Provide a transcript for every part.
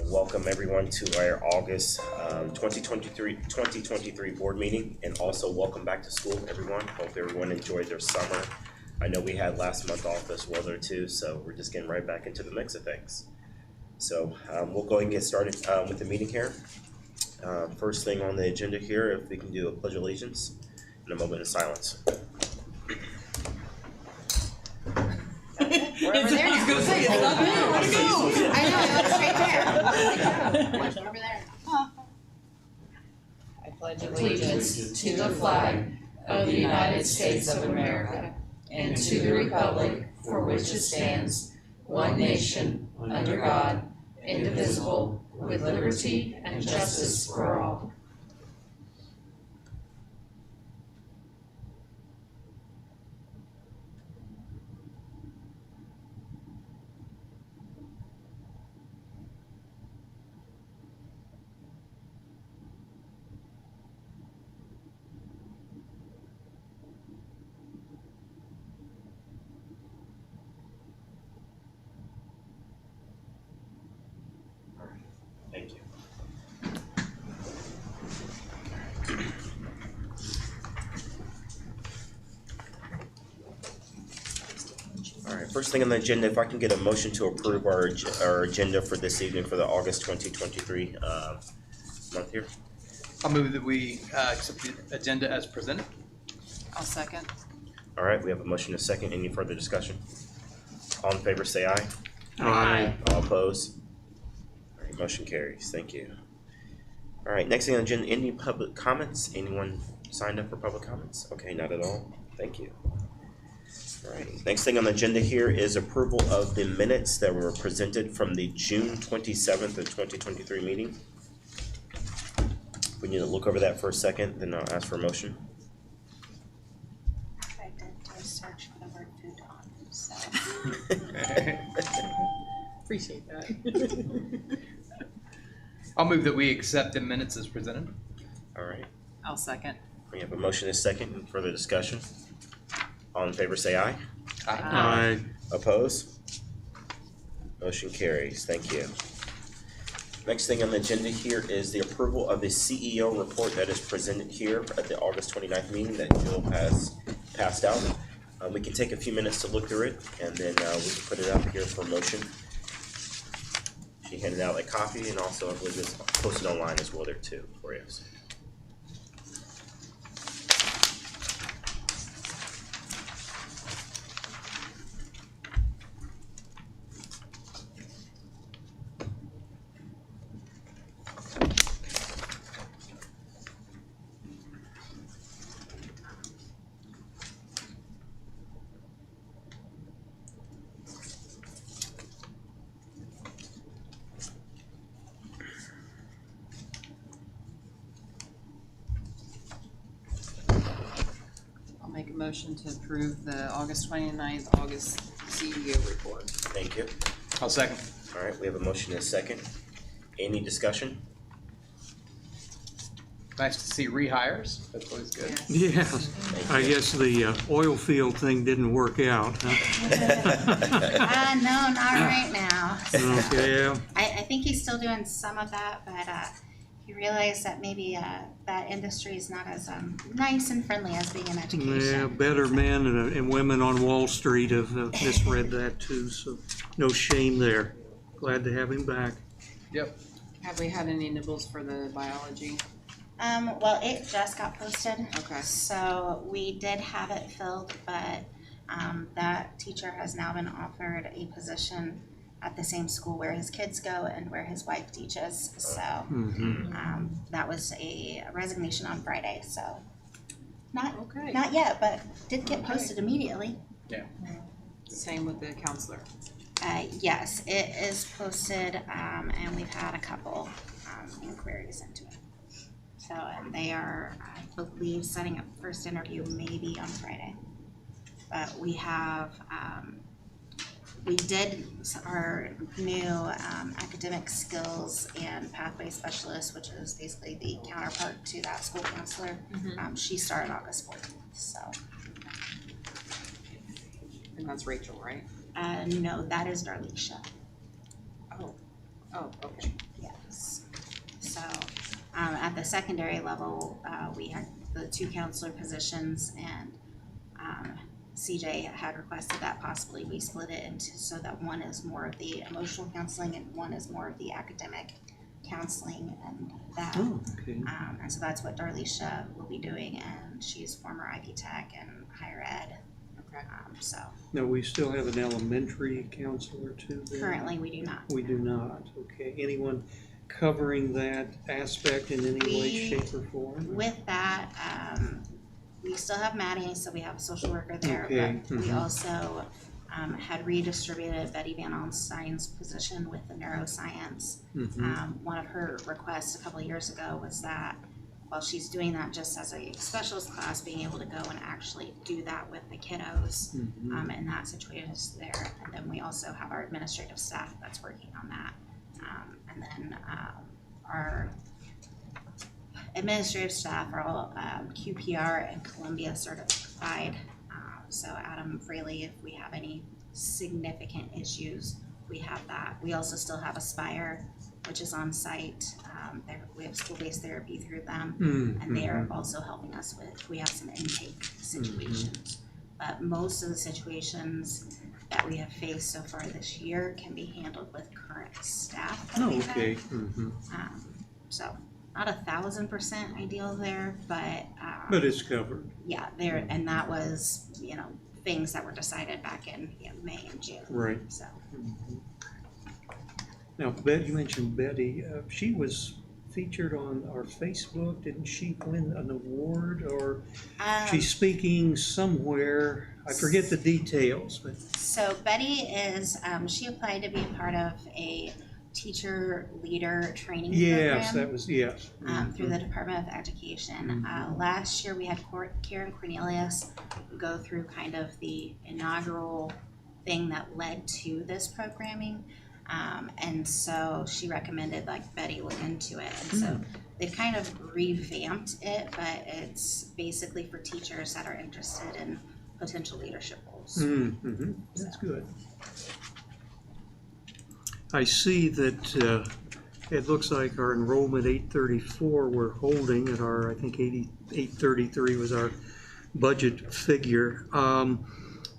Welcome everyone to our August 2023 board meeting, and also welcome back to school, everyone. Hope everyone enjoyed their summer. I know we had last month off as well there too, so we're just getting right back into the mix of things. So we'll go ahead and get started with the meeting here. First thing on the agenda here, if we can do a pledge of allegiance and a moment of silence. We're over there now. I was gonna say, it's not there. Where'd it go? I know, it's right there. Over there. I pledge allegiance to the flag of the United States of America and to the republic for which it stands, one nation, under God, indivisible, with liberty and justice for all. Thank you. All right, first thing on the agenda, if I can get a motion to approve our agenda for this evening for the August 2023 month here. I'll move that we accept the agenda as presented. I'll second. All right, we have a motion and a second. Any further discussion? All in favor say aye. Aye. All opposed? All right, motion carries. Thank you. All right, next thing on the agenda, any public comments? Anyone signed up for public comments? Okay, not at all. Thank you. All right, next thing on the agenda here is approval of the minutes that were presented from the June 27th of 2023 meeting. We need to look over that for a second, then I'll ask for a motion. I did do a search for the word food on, so. Appreciate that. I'll move that we accept the minutes as presented. All right, I'll second. we have a motion and a second. Any further discussion? All in favor say aye. Aye. Opposed? Motion carries. Thank you. Next thing on the agenda here is the approval of the CEO report that is presented here at the August 29th meeting that Jill has passed out. We can take a few minutes to look through it, and then we can put it up here for motion. She handed out a copy, and also I believe it's posted online as well there too for you. Make a motion to approve the August 29th August CEO report. Thank you. I'll second. All right, we have a motion and a second. Any discussion? Nice to see rehires. That's always good. Yeah, I guess the oil field thing didn't work out, huh? No, not right now. Okay, I think he's still doing some of that, but he realized that maybe that industry is not as nice and friendly as being in education. yeah, better men and women on Wall Street have misread that too, so no shame there. Glad to have him back. Yep. Have we had any nibbles for the biology? Well, it just got posted. Okay. So we did have it filled, but that teacher has now been offered a position at the same school where his kids go and where his wife teaches. So that was a resignation on Friday. So not yet, but did get posted immediately. Yeah. Same with the counselor. Yes, it is posted, and we've had a couple inquiries into it. So, and they are, I believe, setting up first interview maybe on Friday. But we have, we did our new academic skills and pathway specialist, which is basically the counterpart to that school counselor. She started August 14th, so. And that's Rachel, right? No, that is Darlisha. Oh, okay. Yeah. So, at the secondary level, we had the 2 counselor positions, and CJ had requested that possibly we split it into so that one is more of the emotional counseling and one is more of the academic counseling and that. Oh, okay. And so that's what Darlisha will be doing, and she's former IP Tech and higher ed. Okay. So Now, we still have an elementary counselor too then? currently we do not. We do not, okay. Anyone covering that aspect in any way, We- shape, or form? With that, we still have Maddie, so we have a social worker there, Okay, but we mhm. also had redistributed Betty Van Alstyne's position with the neuroscience. Mhm. One of her requests a couple of years ago was that while she's doing that just as a specialist class, being able to go and actually do that with the kiddos, Mhm. and that situation is there. And then we also have our administrative staff that's working on that. And then our administrative staff are all QPR and Columbia certified. So Adam Fraley, if we have any significant issues, we have that. We also still have Aspire, which is on site. We have school-based therapy through them, and they are also helping us with, we have some intake situations. But most of the situations that we have faced so far this year can be handled with current staff that Oh, we have. okay. Mhm. So not 1,000% ideal there, but But it's covered. yeah, there, and that was, things that were decided back in May and June. Right. So Now, you mentioned Betty. She was featured on our Facebook. Didn't she win an award, or she's speaking somewhere? I forget the details, but So Betty is, she applied to be a part of a teacher leader training yes, program. that was yes. Through the Department of Education. Last year we had Karen Cornelius go through kind of the inaugural thing that led to this programming. And so she recommended like Betty look into it. And so they've kind of revamped it, but it's basically for teachers that are interested in potential leadership roles. Mm-hmm. That's good. I see that it looks like our enrollment 834 we're holding at our, I think 833 was our budget figure.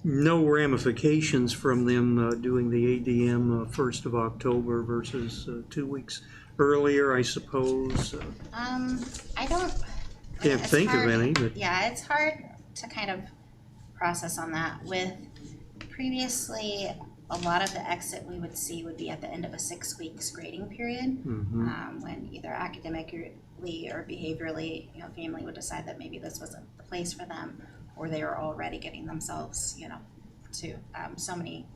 No ramifications from them doing the ADM 1st of October versus 2 weeks earlier, I suppose. I don't. Can't it's think of hard- any, but Yeah, it's hard to kind of process on that. With previously, a lot of the exit we would see would be at the end of a 6 weeks grading period, when either academically or behaviorally, family would decide that maybe this wasn't the place for them, or they were already getting themselves, to so many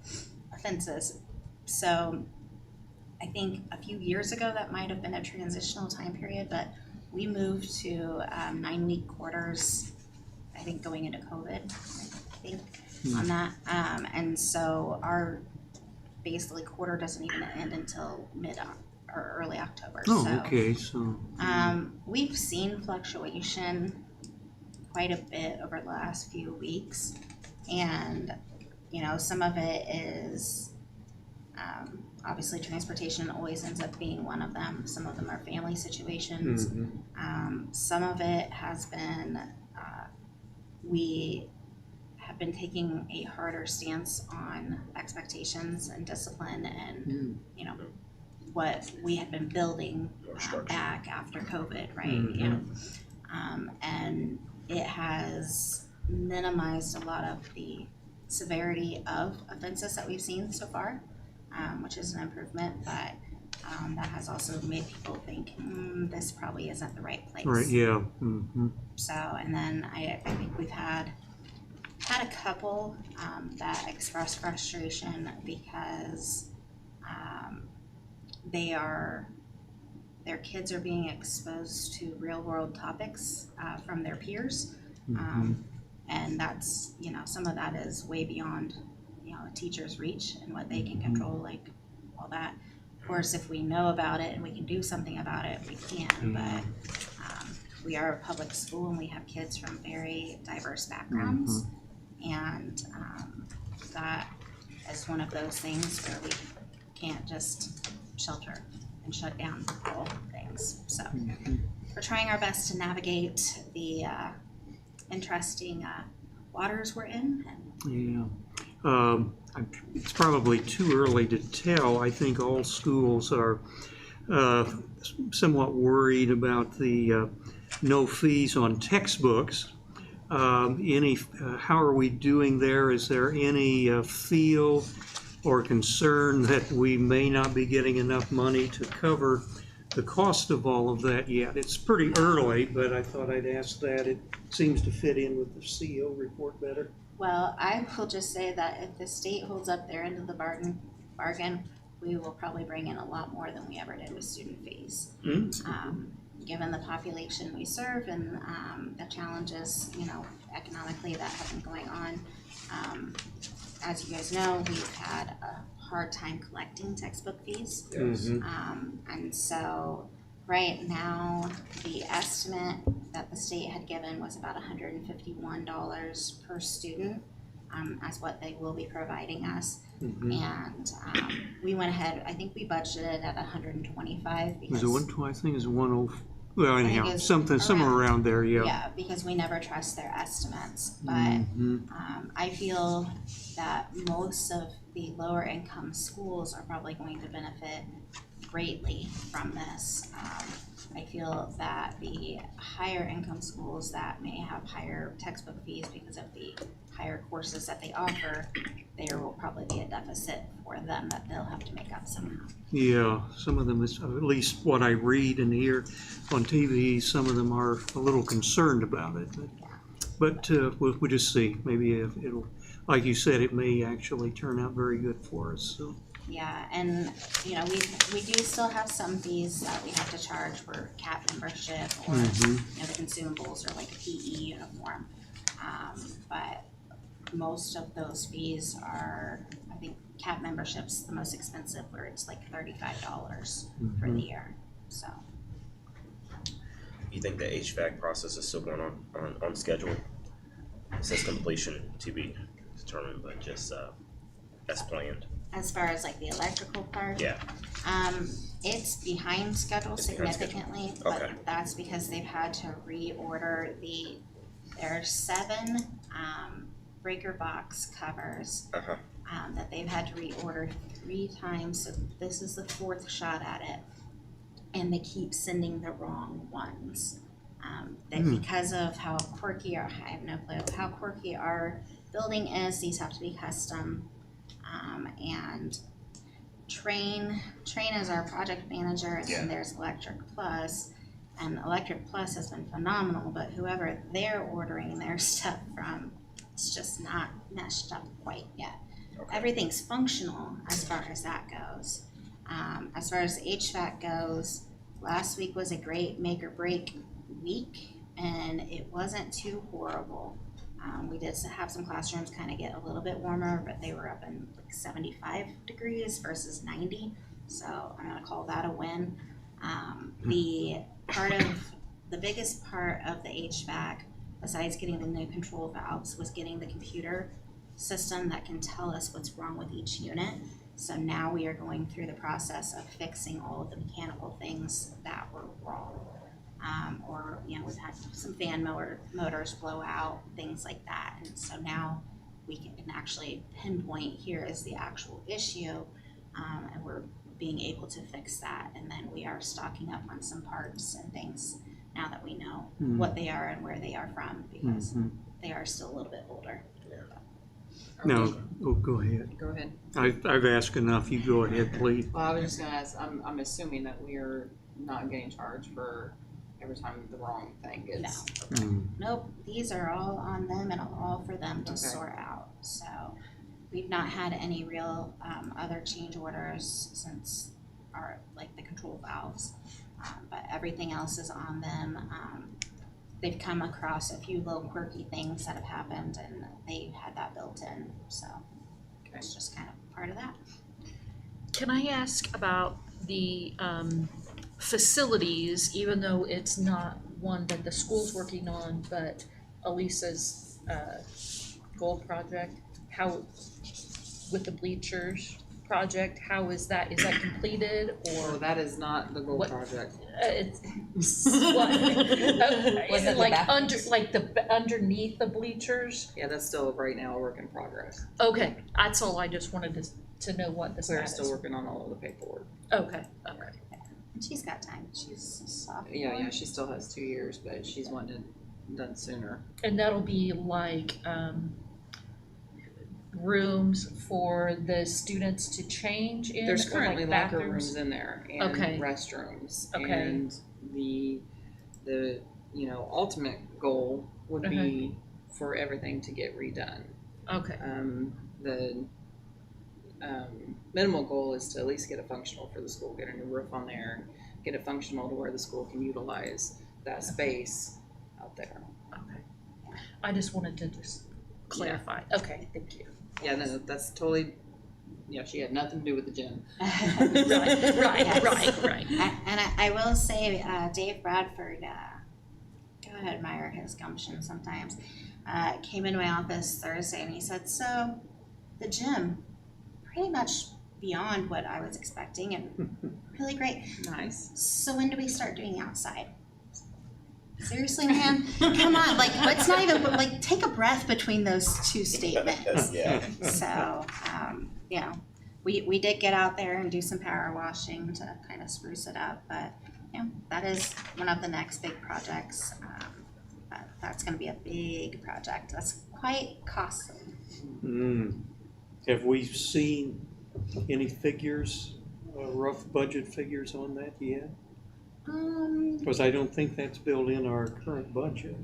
offenses. So I think a few years ago that might have been a transitional time period, but we moved to 9-week quarters, I think going into COVID, on that. And so our basically quarter doesn't even end until mid or early October. oh, So okay, so we've seen fluctuation quite a bit over the last few weeks, and some of it is obviously transportation always ends up being one of them. Some of them are family situations. Some of it has been we have been taking a harder stance on expectations and discipline and what we had been building back after COVID, right? And it has minimized a lot of the severity of offenses that we've seen so far, which is an improvement, but that has also made people think this probably isn't the right place. right, yeah. So, and then I think we've had a couple that express frustration because their kids are being exposed to real world topics from their peers, and that's some of that is way beyond a teacher's reach and what they can control, like all that. Of course, if we know about it and we can do something about it, we can, but we are a public school and we have kids from very diverse backgrounds, and that is one of those things where we can't just shelter and shut down all things. So we're trying our best to navigate the interesting waters we're in. And It's probably too early to tell. I think all schools are somewhat worried about the no fees on textbooks. How are we doing there? Is there any feel or concern that we may not be getting enough money to cover the cost of all of that yet? It's pretty early, but I thought I'd ask that. It seems to fit in with the CEO report better. well, I will just say that if the state holds up their end of the bargain, we will probably bring in a lot more than we ever did with student fees. Given the population we serve and the challenges, economically that have been going on. As you guys know, we've had a hard time collecting textbook fees. Yes. And so right now, the estimate that the state had given was about $151 per student, as what they will be providing us. And we went ahead, I think we budgeted at 125 because. Was it 120? I think it's 104. Well, anyhow, it's somewhere around there, yeah. Yeah, because we never trust their estimates, but I feel that most of the lower income schools are probably going to benefit greatly from this. I feel that the higher income schools that may have higher textbook fees because of the higher courses that they offer, there will probably be a deficit for them that they'll have to make up somehow. Yeah, some of them, is at least what I read and hear on TV, some of them are a little concerned about it. But we'll just see. Maybe it'll, like you said, it may actually turn out very good for us. So. Yeah, and we do still have some fees that we have to charge for CAP membership or the consumables or like a PE uniform. But most of those fees are, I think CAP membership's the most expensive, where it's like $35 for the year. So You think the HVAC process is still going on schedule? It says completion to be determined, but just as planned. as far as like the electrical part, Yeah. It's behind schedule It's behind schedule. significantly, but Okay. that's because they've had to reorder there are 7 breaker box covers Uh-huh. that they've had to reorder 3 times, so this is the 4th shot at it. And they keep sending the wrong ones. That because of how quirky I have no clue how quirky our building is, these have to be custom. And Train is our project manager, and then there's Electric Plus. And Electric Plus has been phenomenal, but whoever they're ordering their stuff from, it's just not meshed up quite yet. Okay. Everything's functional as far as that goes. As far as HVAC goes, last week was a great make or break week, and it wasn't too horrible. We did have some classrooms kind of get a little bit warmer, but they were up in like 75 degrees versus 90, so I'm gonna call that a win. The biggest part of the HVAC, besides getting the new control valves, was getting the computer system that can tell us what's wrong with each unit. So now we are going through the process of fixing all of the mechanical things that were wrong. We've had some fan motors blow out, things like that. And so now we can actually pinpoint here is the actual issue, and we're being able to fix that. And then we are stocking up on some parts and things now that we know what they are and where they are from, because they are still a little bit older. No, go ahead. Go ahead. I've asked enough. You go ahead, please. Well, I was just gonna ask, I'm assuming that we are not getting charged for every time the wrong thing gets. Nope, these are all on them and all for them to sort out. So we've not had any real other change orders since the control valves, but everything else is on them. They've come across a few little quirky things that have happened, and they've had that built in, so it's just kind of part of that. Can I ask about the facilities, even though it's not one that the school's working on, but Elisa's gold project, how with the bleachers? project, how is that completed Or or? that is not the goal What- project. It's, what, Was it the like back under, ones? like underneath the bleachers? Yeah, that's still right now a work in progress. Okay, that's all, I just wanted to know what the We're status. still working on all of the paperwork. Okay, okay. And she's got time, she's a sophomore. Yeah, she still has 2 years, but she's wanting it done sooner. And that'll be like, rooms for the students to change in? There's or currently like locker bathrooms? rooms in there and Okay. restrooms. Okay. And the ultimate goal would be for everything to get redone. Okay, The minimal goal is to at least get it functional for the school, get a new roof on there, get it functional to where the school can utilize that space out there. okay. I just wanted to just clarify. Okay, thank you. Yeah, no, that's totally, she had nothing to do with the gym. Right. And I will say, Dave Bradford, gotta admire his gumption sometimes, came into my office Thursday and he said, so the gym, pretty much beyond what I was expecting and really great. Nice. So when do we start doing outside? Seriously, man? Come on, like, let's not even, like, take a breath between those two statements. Yeah. So, we did get out there and do some power washing to kind of spruce it up, but, that is one of the next big projects. That's gonna be a big project. That's quite costly. Have we seen any figures, rough budget figures on that yet? Because I don't think that's built in our current budget.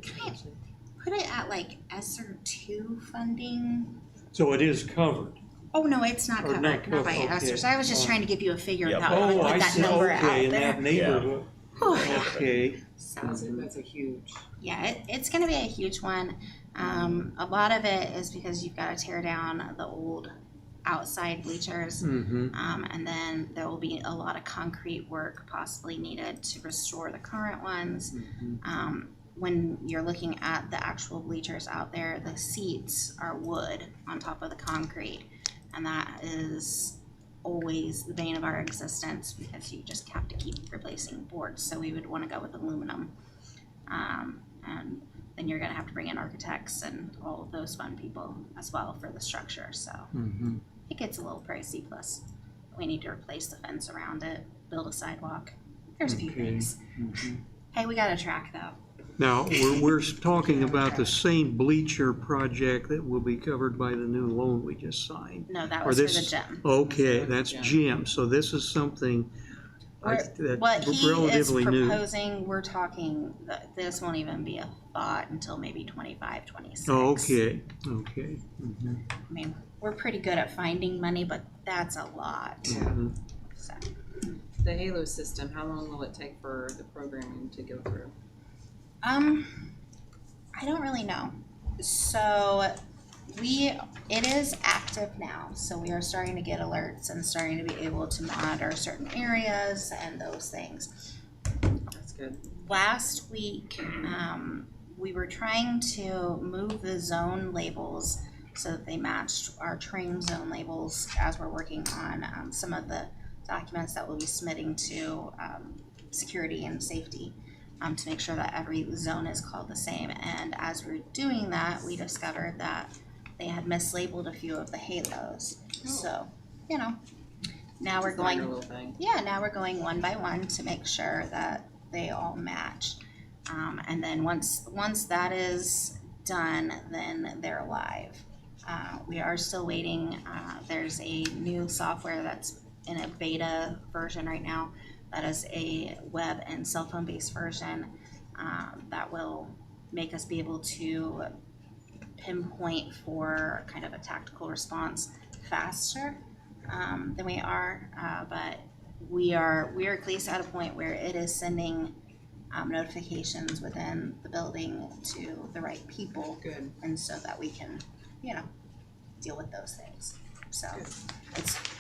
Put it at like ESSER 2 funding. So it is covered. Oh, no, it's not Or covered, not not by covered, ESSER. okay. So I was just trying to give you a figure Yeah. of how, Oh, put I that see, number out okay, in there. that neighborhood, okay. So, That's a huge. yeah, it's gonna be a huge one. A lot of it is because you've gotta tear down the old outside bleachers. And then there will be a lot of concrete work possibly needed to restore the current ones. When you're looking at the actual bleachers out there, the seats are wood on top of the concrete. And that is always the bane of our existence because you just have to keep replacing boards. So we would wanna go with aluminum. And then you're gonna have to bring in architects and all of those fun people as well for the structure, so. It gets a little pricey, plus we need to replace the fence around it, build a sidewalk. There's a few Okay. things. Hey, we got a track though. Now, we're talking about the same bleacher project that will be covered by the new loan we just signed. No, that Or was for the this- gym. Okay, that's Jim, so this is something What that's he is relatively new. proposing, we're talking, this won't even be a thought until maybe 25, 26. Okay. I mean, we're pretty good at finding money, but that's a lot, so. The Halo system, how long will it take for the programming to go through? I don't really know. So it is active now, so we are starting to get alerts and starting to be able to monitor certain areas and those things. That's good. Last week, we were trying to move the zone labels so that they matched our train zone labels as we're working on some of the documents that we'll be submitting to security and safety to make sure that every zone is called the same. And as we're doing that, we discovered that they had mislabeled a few of the halos. So, now we're Minor going, little thing. now we're going one by one to make sure that they all match. And then once that is done, then they're live. We are still waiting. There's a new software that's in a beta version right now. That is a web and cell phone based version that will make us be able to pinpoint for kind of a tactical response faster than we are. But we are at least at a point where it is sending notifications within the building to the right people. Good. And so that we can, deal with those things. So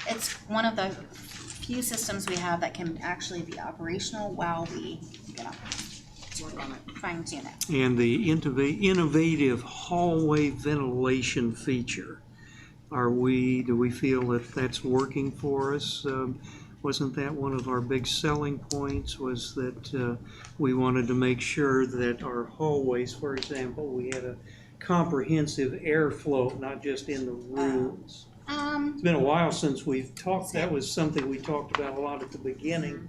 it's one of the few systems we have that can actually be operational while we, Work on it. fine tune it. And the innovative hallway ventilation feature. do we feel that that's working for us? Wasn't that one of our big selling points, was that we wanted to make sure that our hallways, for example, we had a comprehensive airflow, not just in the rooms? It's been a while since we've talked, that was something we talked about a lot at the beginning.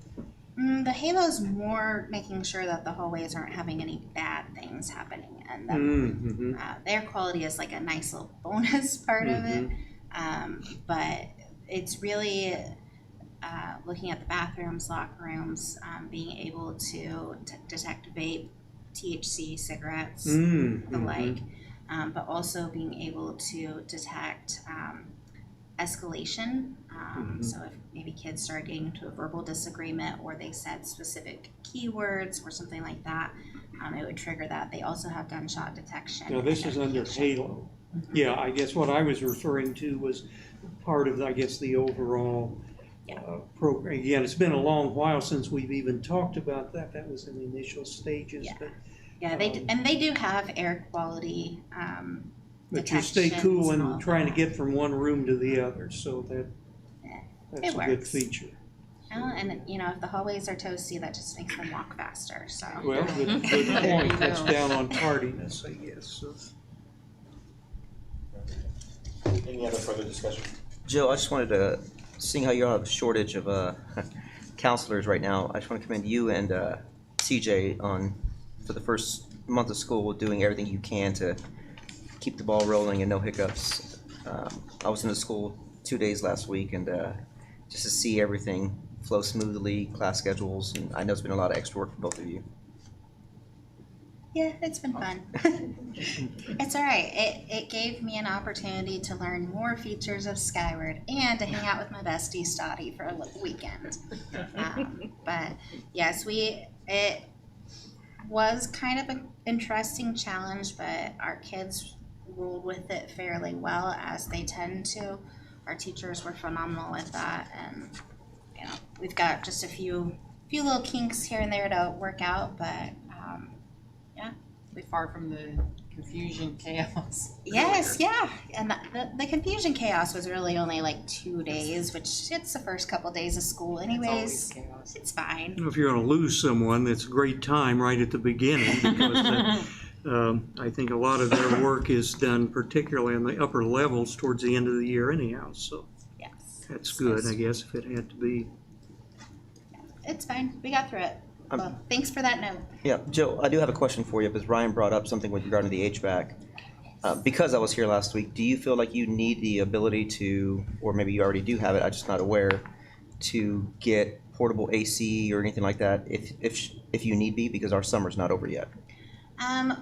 The Halo's more making sure that the hallways aren't having any bad things happening in them. The air quality is like a nice little bonus part of it, but it's really looking at the bathrooms, locker rooms, being able to detect vape, THC, cigarettes, the like, but also being able to detect escalation. So if maybe kids started getting into a verbal disagreement or they said specific keywords or something like that, it would trigger that. They also have gunshot detection. Now, this is under Halo. Yeah, I guess what I was referring to was part of, I guess, the overall program. Again, it's been a long while since we've even talked about that. That was in the initial stages. Yeah. But, Yeah, they do have air quality but you stay cool and and trying to get from one room to the other, so that's it a good works. feature. Well, and if the hallways are toasty, that just makes them walk faster. So Well, good point. That's down on tardiness, I guess. So. Any other further discussion? Joe, I just wanted to, seeing how you have a shortage of counselors right now, I just want to commend you and CJ for the first month of school, doing everything you can to keep the ball rolling and no hiccups. I was in the school 2 days last week, and just to see everything flow smoothly, class schedules, and I know it's been a lot of extra work for both of you. yeah, it's been fun. It's all right. It gave me an opportunity to learn more features of Skyward and to hang out with my bestie Stotty for a weekend. But yes, it was kind of an interesting challenge, but our kids rolled with it fairly well, as they tend to. Our teachers were phenomenal with that, and we've got just a few little kinks here and there to work out, but Be far from the confusion, chaos. yes, yeah, and the confusion chaos was really only like 2 days, which it's the first couple days of school It's always anyways. chaos. It's fine. If you're going to lose someone, that's a great time right at the beginning, because I think a lot of their work is done particularly on the upper levels towards the end of the year anyhow, so Yes, that's good, I guess, if it had to be. it's fine. We got through it. Well, thanks for that note. Yeah, Joe, I do have a question for you, because Ryan brought up something with regard to the HVAC. Because I was here last week, do you feel like you need the ability to, or maybe you already do have it, I'm just not aware, to get portable AC or anything like that if you need be, because our summer's not over yet?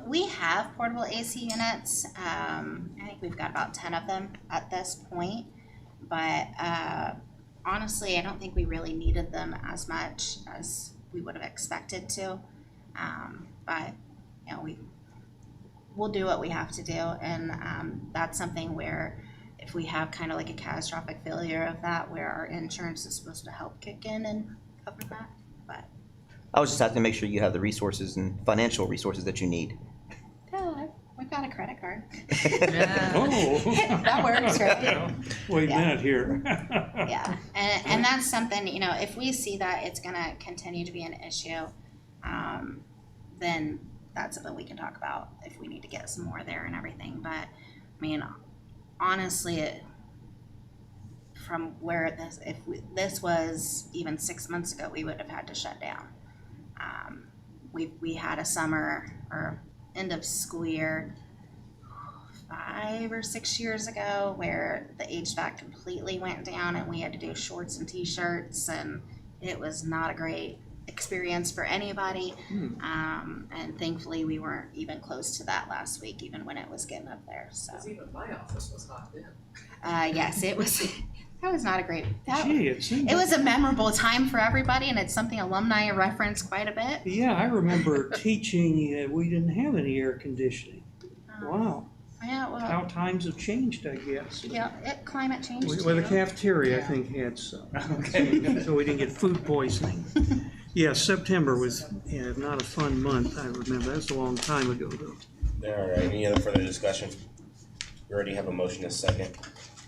We have portable AC units. I think we've got about 10 of them at this point, but honestly, I don't think we really needed them as much as we would have expected to. But we'll do what we have to do, and that's something where if we have kind of like a catastrophic failure of that, where our insurance is supposed to help kick in and cover that. But I was just having to make sure you have the resources and financial resources that you need. oh, we've got a credit card. Oh! That works, right? Wait a Yeah. minute here. Yeah, and that's something, if we see that it's gonna continue to be an issue, then that's something we can talk about if we need to get some more there and everything. But I mean, honestly, from where this was even 6 months ago, we would have had to shut down. We had a summer or end of school year 5 or 6 years ago where the HVAC completely went down and we had to do shorts and t-shirts, and it was not a great experience for anybody. And thankfully we weren't even close to that last week, even when it was getting up there. So Even my office was hot then. yes, it was. That was not a great. Gee, it seemed. It was a memorable time for everybody, and it's something alumni reference quite a bit. Yeah, I remember teaching, we didn't have any air conditioning. Wow, Yeah, well, how times have changed, I guess. climate change too. Well, the cafeteria, I think, had some. Okay. So we didn't get food poisoning. Yeah, September was not a fun month, I remember. That was a long time ago, though. All right, any other further discussion? We already have a motion, a second.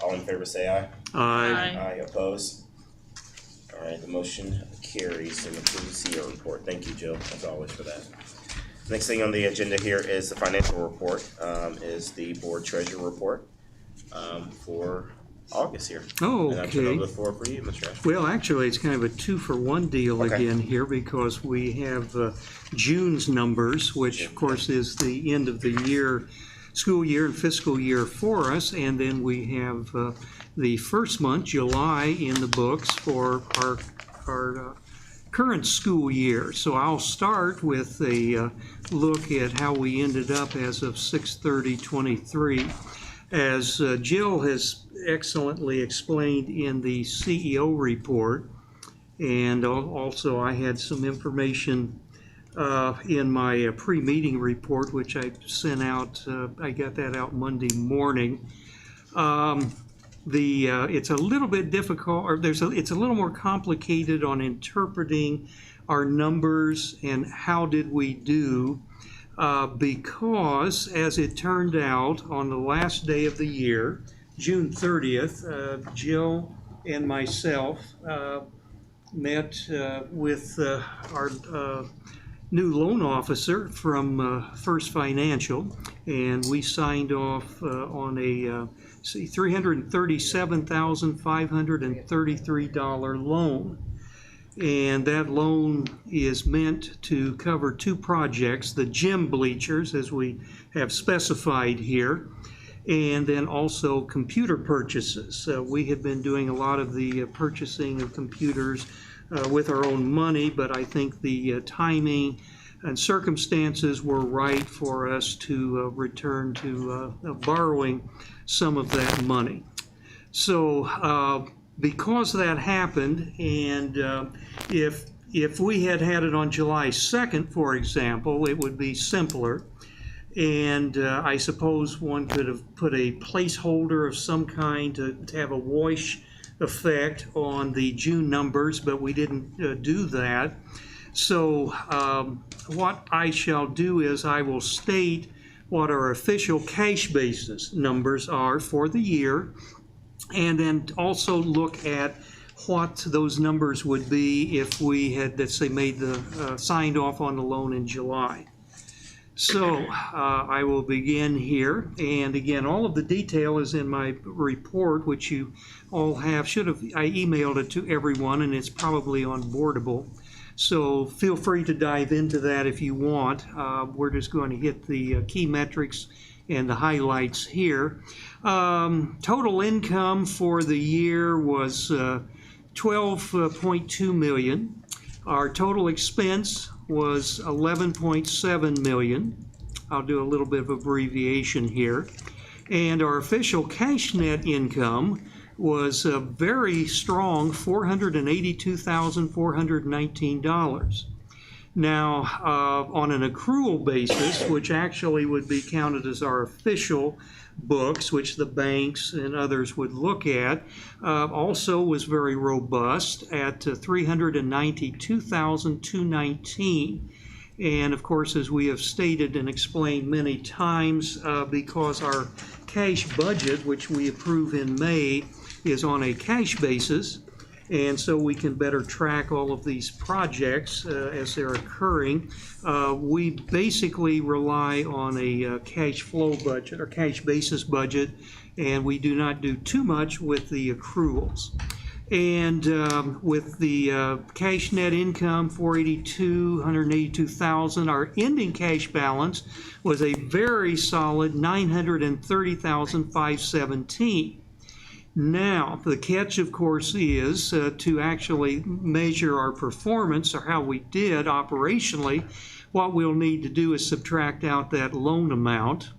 All in favor say aye. Aye. Aye, oppose? All right, the motion carries and approves the CEO report. Thank you, Jill, as always, for that. Next thing on the agenda here is the financial report, is the board treasurer report, for August here. And I turn Okay. over the floor for you, Mr. Ashby. Well, actually, it's kind of a 2-for-1 deal Okay. again here because we have June's numbers, which of course is the end of the year, school year and fiscal year for us, and then we have the first month, July, in the books for our current school year. So I'll start with a look at how we ended up as of 6/30/23. As Jill has excellently explained in the CEO report, and also I had some information in my pre-meeting report, which I sent out, I got that out Monday morning. It's a little bit difficult, or it's a little more complicated on interpreting our numbers and how did we do, because as it turned out on the last day of the year, June 30th, Jill and myself met with our new loan officer from First Financial, and we signed off on a $337,533 loan. And that loan is meant to cover 2 projects, the gym bleachers, as we have specified here, and then also computer purchases. We have been doing a lot of the purchasing of computers with our own money, but I think the timing and circumstances were right for us to return to borrowing some of that money. So because that happened, and if we had had it on July 2nd, for example, it would be simpler. And I suppose one could have put a placeholder of some kind to have a wash effect on the June numbers, but we didn't do that. So what I shall do is I will state what our official cash basis numbers are for the year, and then also look at what those numbers would be if we had, let's say, made the signed off on the loan in July. So I will begin here, and again, all of the detail is in my report, which you all have. I emailed it to everyone, and it's probably on Boardable. So feel free to dive into that if you want. We're just going to hit the key metrics and the highlights here. Total income for the year was $12.2 million. Our total expense was $11.7 million. I'll do a little bit of abbreviation here. And our official cash net income was a very strong $482,419. Now, on an accrual basis, which actually would be counted as our official books, which the banks and others would look at, also was very robust at $392,219. And of course, as we have stated and explained many times, because our cash budget, which we approve in May, is on a cash basis, and so we can better track all of these projects as they're occurring. We basically rely on a cash flow budget or cash basis budget, and we do not do too much with the accruals. And with the cash net income, $182,000, our ending cash balance was a very solid $930,517. Now, the catch, of course, is to actually measure our performance or how we did operationally. What we'll need to do is subtract out that loan amount.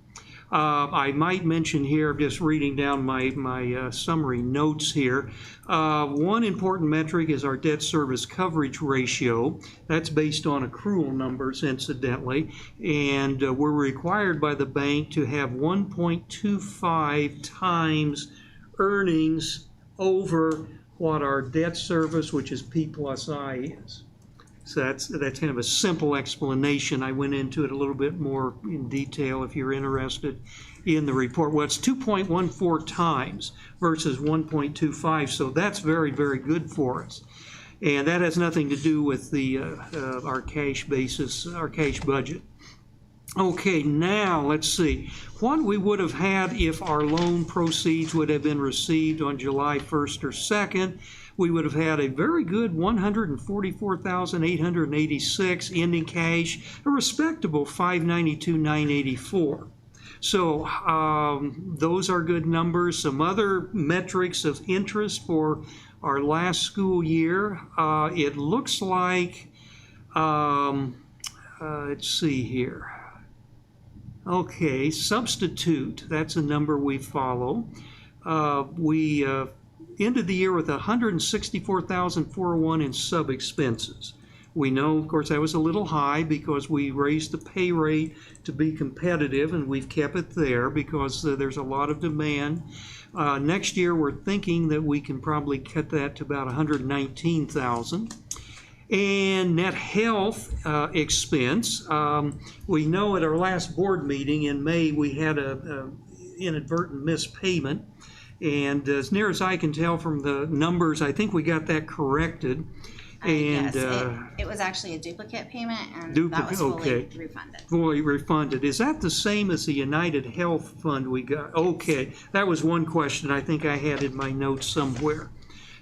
I might mention here, just reading down my summary notes here, one important metric is our debt service coverage ratio. That's based on accrual numbers, incidentally, and we're required by the bank to have 1.25 times earnings over what our debt service, which is P plus I, is. So that's kind of a simple explanation. I went into it a little bit more in detail if you're interested. in the report. Well, it's 2.14 times versus 1.25, so that's very, very good for us. And that has nothing to do with the our cash basis, our cash budget. Okay, now let's see. What we would have had if our loan proceeds would have been received on July 1st or 2nd, we would have had a very good $144,886 ending cash, a respectable $592,984. So those are good numbers. Some other metrics of interest for our last school year. It looks like, let's see here. Okay, substitute, that's a number we follow. We ended the year with $164,401 in sub-expenses. We know, of course, that was a little high because we raised the pay rate to be competitive, and we've kept it there because there's a lot of demand. Next year, we're thinking that we can probably cut that to about $119,000. And net health expense, we know at our last board meeting in May, we had a inadvertent missed payment. And as near as I can tell from the numbers, I think we got that corrected. And Yes, it was actually a duplicate payment, and that was okay. fully refunded. Fully refunded. Is that the same as the United Health Fund we got? Okay, that was one question I think I had in my notes somewhere.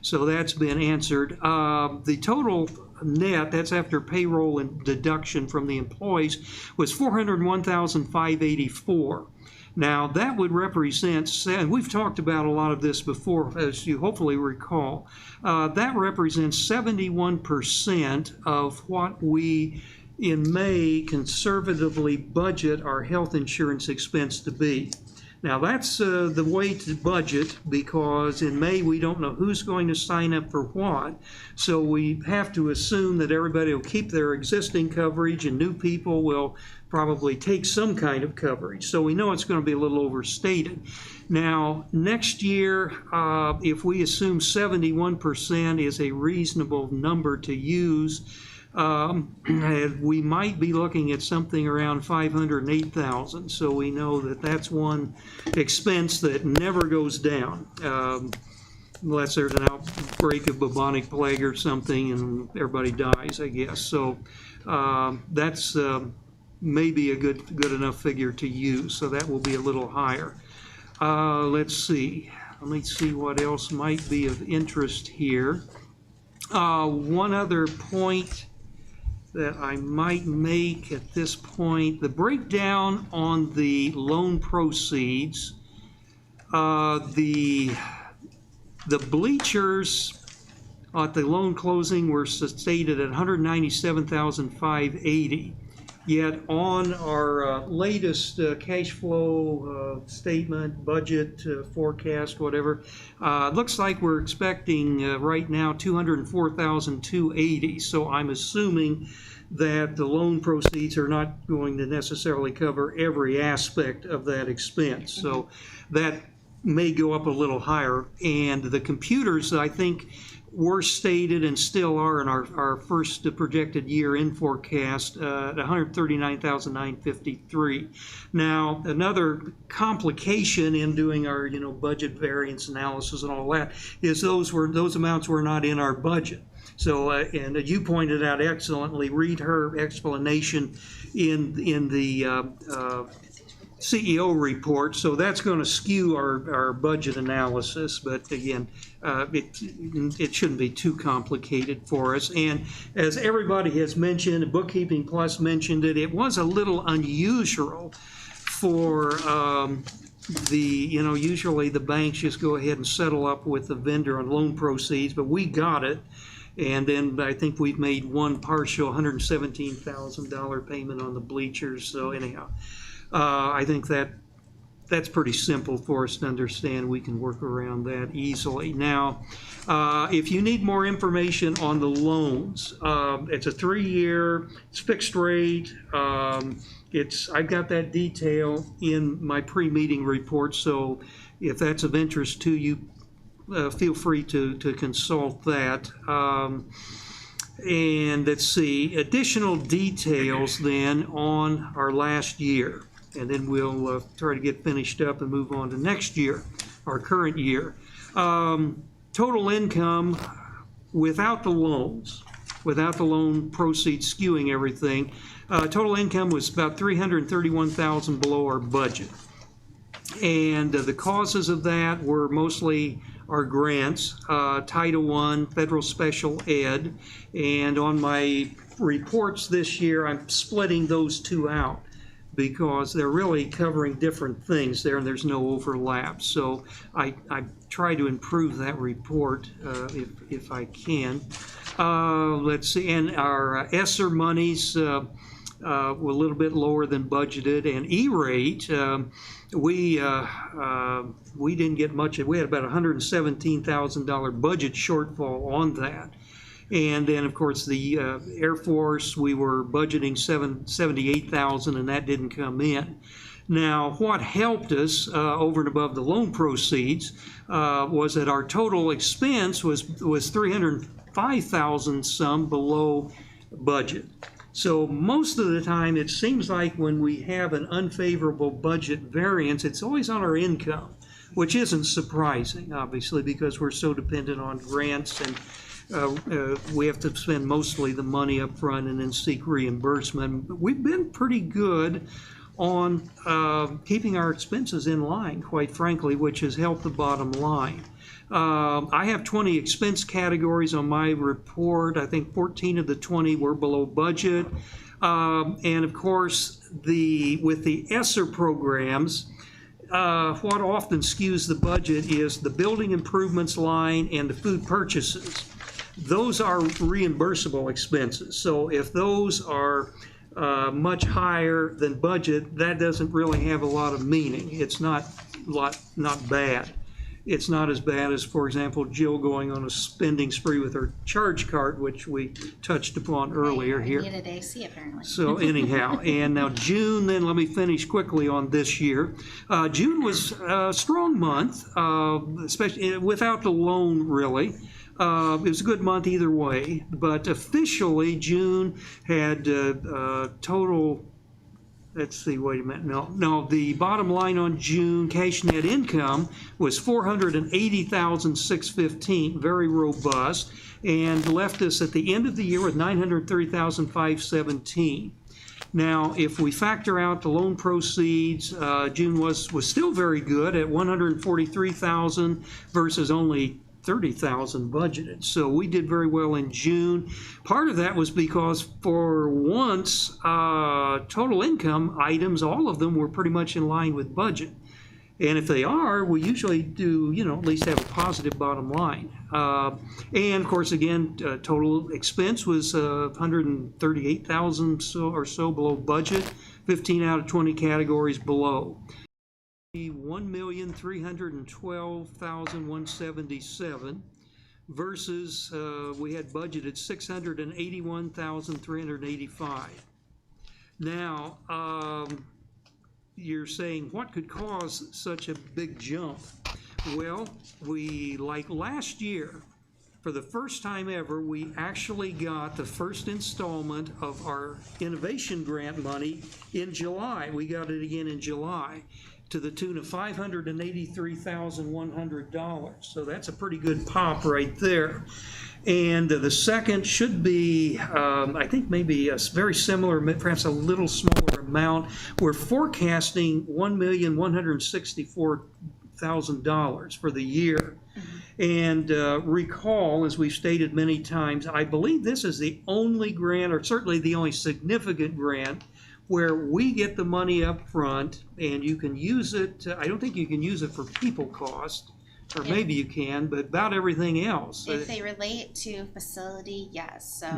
So that's been answered. The total net, that's after payroll and deduction from the employees, was $401,584. Now that would represent, and we've talked about a lot of this before, as you hopefully recall, that represents 71% of what we in May conservatively budget our health insurance expense to be. Now that's the way to budget, because in May we don't know who's going to sign up for what, so we have to assume that everybody will keep their existing coverage and new people will probably take some kind of coverage. So we know it's going to be a little overstated. Now next year, if we assume 71% is a reasonable number to use, we might be looking at something around $508,000. So we know that that's one expense that never goes down, unless there's an outbreak of bubonic plague or something and everybody dies, I guess. So that's maybe a good enough figure to use. So that will be a little higher. Let's see. Let me see what else might be of interest here. One other point that I might make at this point, the breakdown on the loan proceeds, the bleachers at the loan closing were stated at $197,580. Yet on our latest cash flow statement, budget, forecast, whatever, looks like we're expecting right now $204,280. So I'm assuming that the loan proceeds are not going to necessarily cover every aspect of that expense. So that may go up a little higher. And the computers, I think, were stated and still are in our first projected year-end forecast at $139,953. Now, another complication in doing our budget variance analysis and all that is those amounts were not in our budget. So, and you pointed out excellently, read her explanation in the CEO report, so that's going to skew our budget analysis, but again, it shouldn't be too complicated for us. And as everybody has mentioned, Bookkeeping Plus mentioned it, it was a little unusual for usually the banks just go ahead and settle up with the vendor on loan proceeds, but we got it. And then I think we've made one partial $117,000 payment on the bleachers, so anyhow. I think that's pretty simple for us to understand. We can work around that easily. Now, if you need more information on the loans, it's a 3-year, it's fixed rate. I've got that detail in my pre-meeting report, so if that's of interest to you, feel free to consult that. And let's see, additional details then on our last year. and then we'll try to get finished up and move on to next year, our current year. Total income without the loans, without the loan proceeds skewing everything, total income was about $331,000 below our budget. And the causes of that were mostly our grants, Title I, Federal Special Ed, and on my reports this year, I'm splitting those two out because they're really covering different things there and there's no overlap. So I try to improve that report if I can. Let's see, and our ESSER monies were a little bit lower than budgeted, and E-rate, we didn't get much. We had about $117,000 budget shortfall on that. And then, of course, the Air Force, we were budgeting $78,000, and that didn't come in. Now, what helped us over and above the loan proceeds was that our total expense was $305,000 some below budget. So most of the time, it seems like when we have an unfavorable budget variance, it's always on our income, which isn't surprising, obviously, because we're so dependent on grants and we have to spend mostly the money up front and then seek reimbursement. But we've been pretty good on keeping our expenses in line, quite frankly, which has helped the bottom line. I have 20 expense categories on my report. I think 14 of the 20 were below budget. And of course, with the ESSER programs, what often skews the budget is the building improvements line and the food purchases. Those are reimbursable expenses. So if those are much higher than budget, that doesn't really have a lot of meaning. It's not bad. It's not as bad as, for example, Jill going on a spending spree with her charge card, which we touched upon earlier here. I needed AC apparently. So anyhow, and now June, then let me finish quickly on this year. June was a strong month, especially without the loan really. It was a good month either way, but officially June had total, let's see, wait a minute, no, the bottom line on June cash net income was $480,615, very robust, and left us at the end of the year with $930,517. Now, if we factor out the loan proceeds, June was still very good at $143,000 versus only $30,000 budgeted. So we did very well in June. Part of that was because for once, total income items, all of them were pretty much in line with budget. And if they are, we usually do, at least have a positive bottom line. And of course, again, total expense was $138,000 or so below budget, 15 out of 20 categories below. $1,312,177 versus we had budgeted $681,385. Now, you're saying what could cause such a big jump? Well, like last year, for the first time ever, we actually got the first installment of our innovation grant money in July. We got it again in July, to the tune of $583,100. So that's a pretty good pop right there. And the second should be, I think maybe a very similar, perhaps a little smaller amount. We're forecasting $1,164,000 for the year. And recall, as we've stated many times, I believe this is the only grant, or certainly the only significant grant, where we get the money up front and you can use it. I don't think you can use it for people cost, or maybe you can, but about everything else. If they relate to facility, yes. So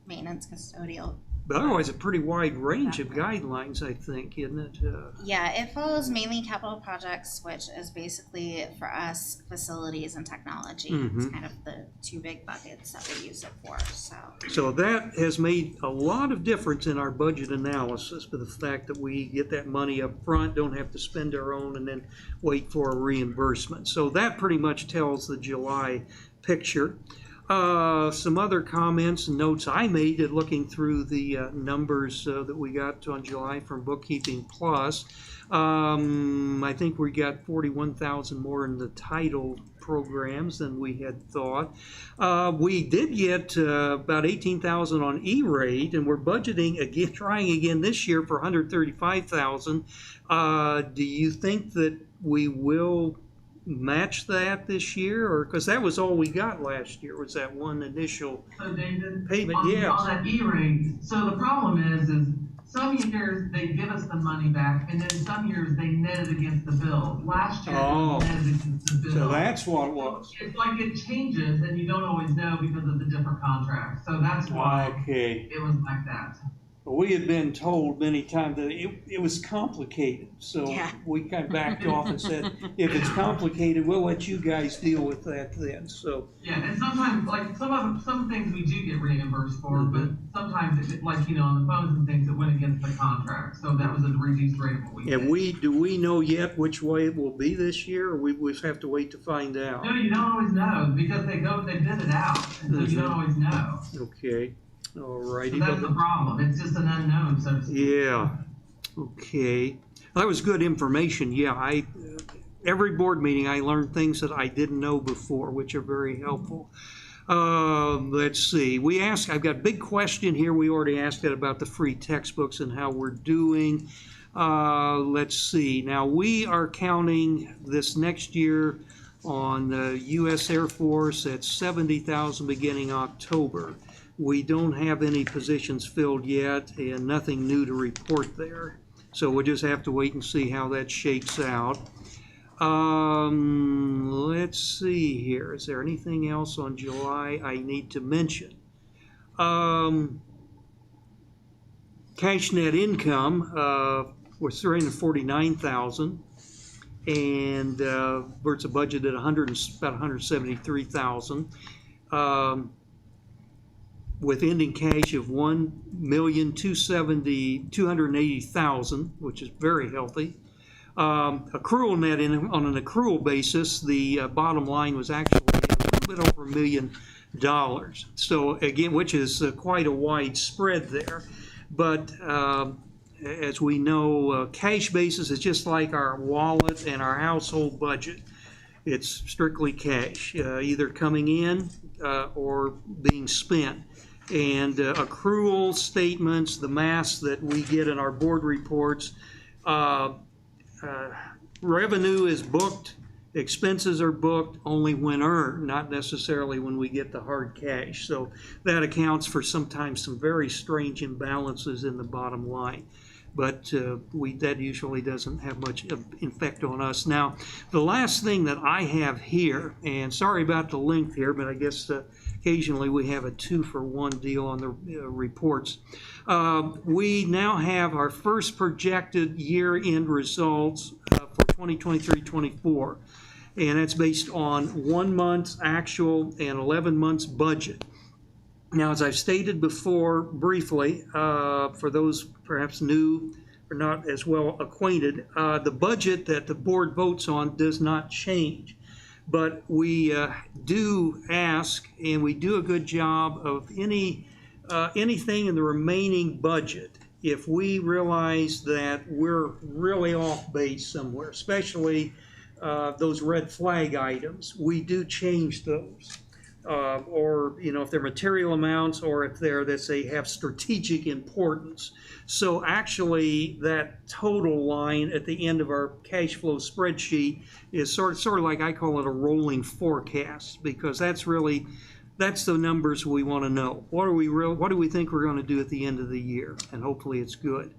maintenance, custodial. But otherwise, a pretty wide range of guidelines, I think, isn't it? Yeah, it follows mainly capital projects, which is basically for us facilities and technology. It's kind of the two big buckets that we use it for. So that has made a lot of difference in our budget analysis, but the fact that we get that money up front, don't have to spend our own, and then wait for a reimbursement. So that pretty much tells the July picture. Some other comments and notes I made at looking through the numbers that we got on July from Bookkeeping Plus. I think we got 41,000 more in the title programs than we had thought. We did get about 18,000 on E-rate, and we're budgeting again, trying again this year for 135,000. Do you think that we will match that this year, or because that was all we got last year, was that one initial So David, payment? on, Yes. on that E-rate, so the problem is some years they give us the money back, and then some years they net it against the bill. Last year it was netted against the bill. So that's what it was. It's like it changes, and you don't always know because of the different contracts. So that's why Okay. it was like that. We had been told many times that it was complicated, so Yeah. we kind of backed off and said, if it's complicated, we'll let you guys deal with that then, so. Yeah, and sometimes, like, some things we do get reimbursed for, but sometimes, like, on the phones and things, it went against the contract, so that was a reduced rate of what we did. Do we know yet which way it will be this year, or we just have to wait to find out? No, you don't always know, because they bid it out, and so you don't always know. Okay, all righty. So that's the problem, it's just an unknown, so to speak. Yeah, okay. That was good information, yeah, every board meeting I learned things that I didn't know before, which are very helpful. Let's see, I've got a big question here, we already asked it about the free textbooks and how we're doing. Let's see, now we are counting this next year on the U.S. Air Force at 70,000 beginning October. We don't have any positions filled yet and nothing new to report there. So we'll just have to wait and see how that shakes out. Let's see here. Is there anything else on July I need to mention? Cash net income was 349,000, and it's a budget at about 173,000. With ending cash of 1,280,000, which is very healthy. Accrual net on an accrual basis, the bottom line was actually a little bit over $1 million. So again, which is quite a wide spread there. But as we know, cash basis is just like our wallet and our household budget. It's strictly cash, either coming in or being spent. And accrual statements, the mass that we get in our board reports, revenue is booked, expenses are booked only when earned, not necessarily when we get the hard cash. So that accounts for sometimes some very strange imbalances in the bottom line. But that usually doesn't have much effect on us. Now, the last thing that I have here, and sorry about the length here, but I guess occasionally we have a 2-for-1 deal on the reports. We now have our first projected year-end results for 2023-24, and that's based on 1 month's actual and 11 months budget. Now, as I've stated before briefly, for those perhaps new or not as well acquainted, the budget that the board votes on does not change. But we do ask, and we do a good job of anything in the remaining budget. If we realize that we're really off base somewhere, especially those red flag items, we do change those. Or if they're material amounts, or if they have strategic importance. So actually, that total line at the end of our cash flow spreadsheet is sort of like, I call it a rolling forecast, because that's the numbers we want to know. What do we think we're going to do at the end of the year? And hopefully it's good.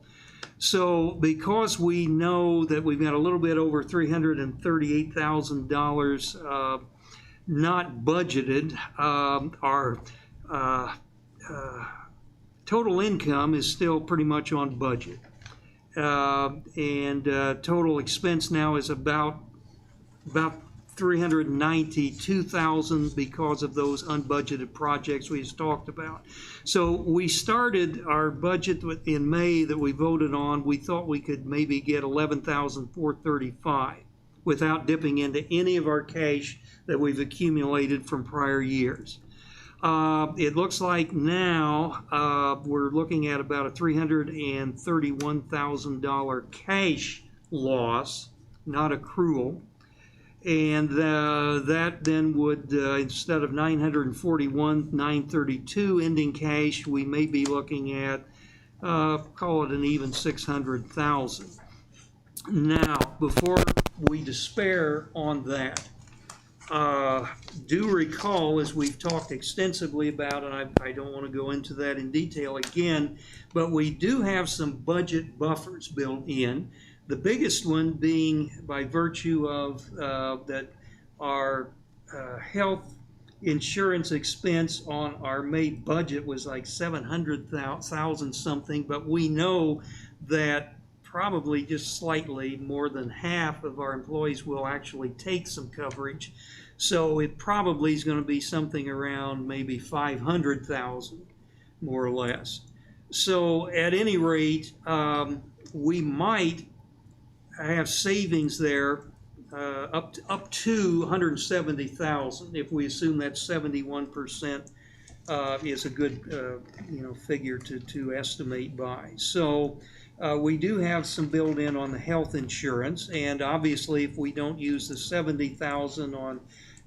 So because we know that we've got a little bit over $338,000 not budgeted, our total income is still pretty much on budget. And total expense now is about $392,000 because of those unbudgeted projects we just talked about. So we started our budget in May that we voted on. We thought we could maybe get $11,435 without dipping into any of our cash that we've accumulated from prior years. It looks like now, we're looking at about a $331,000 cash loss, not accrual. And that then would, instead of 941,932 ending cash, we may be looking at, call it an even 600,000. Now, before we despair on that, do recall, as we've talked extensively about, and I don't want to go into that in detail again, but we do have some budget buffers built in. The biggest one being by virtue of that our health insurance expense on our May budget was like 700,000 something, but we know that probably just slightly more than half of our employees will actually take some coverage. So it probably is going to be something around maybe 500,000, more or less. So at any rate, we might have savings there up to 170,000 if we assume that 71% is a good figure to estimate by. So we do have some built in on the health insurance, and obviously if we don't use the 70,000 on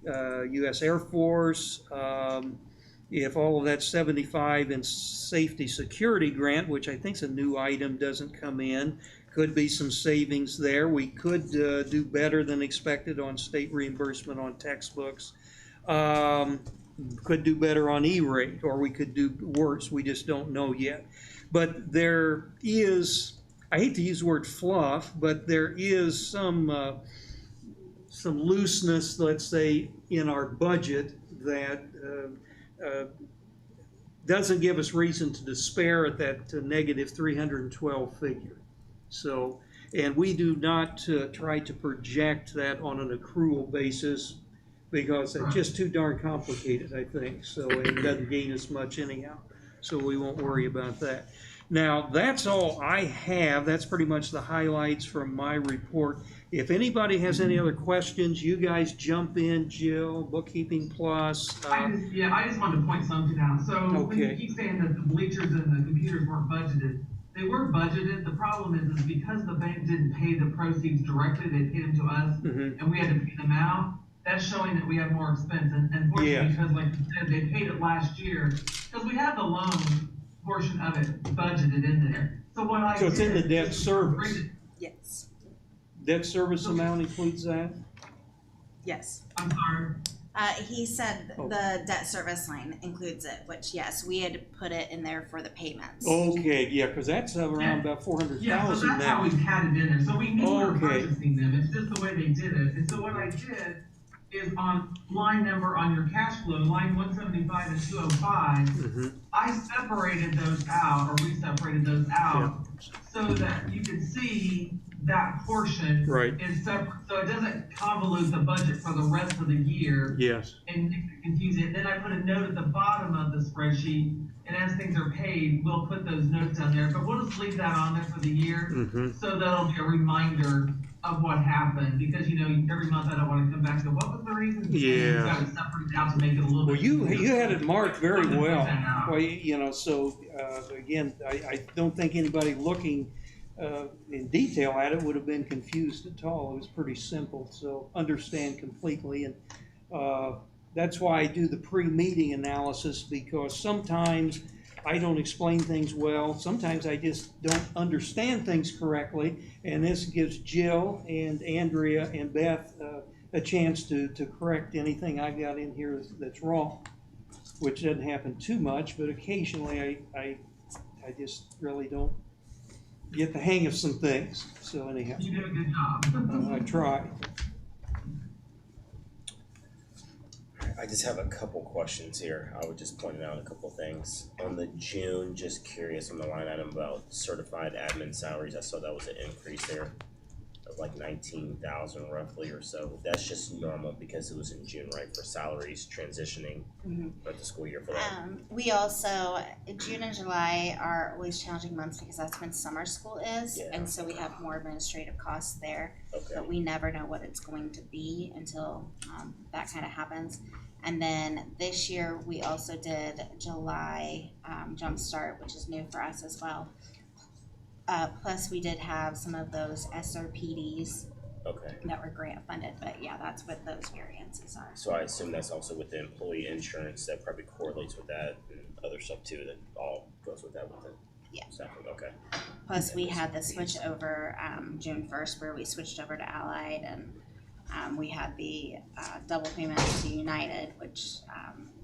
U.S. Air Force, if all of that 75 in safety security grant, which I think is a new item, doesn't come in, could be some savings there. We could do better than expected on state reimbursement on textbooks. Could do better on E-rate, or we could do worse. We just don't know yet. But there is, I hate to use the word fluff, but there is some looseness, let's say, in our budget that doesn't give us reason to despair at that negative 312 figure. So, and we do not try to project that on an accrual basis because it's just too darn complicated, I think. So it doesn't gain us much anyhow. So we won't worry about that. Now, that's all I have. That's pretty much the highlights from my report. If anybody has any other questions, you guys jump in. Jill, Bookkeeping Plus. I just wanted to point something out. So when you keep saying that the bleachers and the computers weren't budgeted, they were budgeted. The problem is because the bank didn't pay the proceeds directly, they paid them to us, and we had to pay them out. That's showing that we have more expense. And fortunately, because like you said, they paid it last year, because we have the loan portion of it budgeted in there. So it's in the debt service. Yes. Debt service amount includes that? Yes. I'm sorry. He said the debt service line includes it, which yes, we had put it in there for the payments. Okay, yeah, because that's around about 400,000 Yeah, so that's now. how we had it in there. So we knew we were purchasing them. It's just the way they did it. And so what I did is on line number on your cash flow, line 175 and 205, I separated those out, or we separated those out, so that you can see that portion is separate, so it doesn't convolute the budget for the rest of the year. Yes. And make it confusing. Then I put a note at the bottom of the spreadsheet, and as things are paid, we'll put those notes on there. But we'll just leave that on there for the year, so that'll be a reminder of what happened. Because every month I don't want to come back to what was the reason. Yeah. Got it separated out to make it a little. Well, bit you easier. had it marked very well. Well, so again, I don't think anybody looking in detail at it would have been confused at all. It was pretty simple, so understand completely. And that's why I do the pre-meeting analysis, because sometimes I don't explain things well. Sometimes I just don't understand things correctly, and this gives Jill and Andrea and Beth a chance to correct anything I got in here that's wrong, which doesn't happen too much, but occasionally I just really don't get the hang of some things. So anyhow, you did a good job. I try. I just have a couple questions here. I would just point out a couple things. On the June, just curious on the line item about certified admin salaries. I saw that was an increase there of like 19,000 roughly or so. That's just normal because it was in June, right, for salaries transitioning for the school year for that. We also, June and July are always challenging months because that's when summer school is, and so we have more administrative costs there. Okay. But we never know what it's going to be until that kind of happens. And then this year, we also did July Jumpstart, which is new for us as well. Plus, we did have some of those SRPDs Okay. that were grant funded, but yeah, that's what those variances are. So I assume that's also with the employee insurance that probably correlates with that and other stuff too, that all goes with that with the Yeah. staffing, okay. Plus, we had the switch over June 1st where we switched over to Allied, and we had the double payment to United, which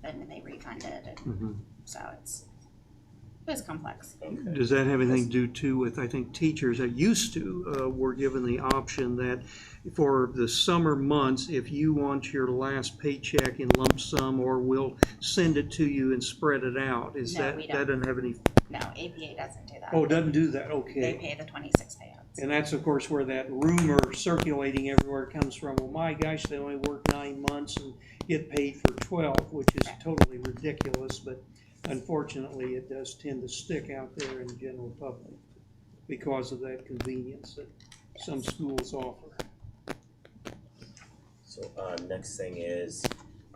then they refunded. And so it was complex. Okay. Does that have anything to do too with, I think teachers that used to were given the option that for the summer months, if you want your last paycheck in lump sum, or we'll send it to you and spread it out, is No, that, we that don't. doesn't have any, No, APA doesn't do that. oh, it doesn't do that, They okay. pay the 26 payouts. And that's of course where that rumor circulating everywhere comes from, well, my gosh, they only work 9 months and get paid for 12, which is totally ridiculous, but unfortunately, it does tend to stick out there in the general public because of that convenience that some schools offer. So, next thing is,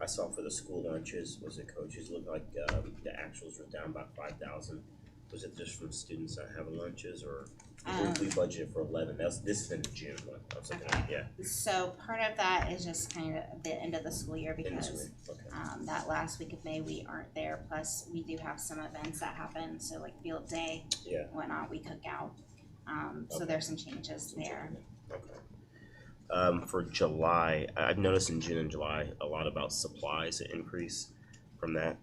I saw for the school lunches, was it coaches, looked like, the actuals were down about 5,000. Was it just from students that have lunches, or we budgeted for 11? This is in June, what I was looking at, yeah. So part of that is just kind of the end of the school year In this because week, okay. that last week of May, we aren't there. Plus, we do have some events that happen. So like field day, Yeah. whatnot, we cook out. So Okay. there's some changes there. Okay. For July, I've noticed in June and July, a lot about supplies increase from that.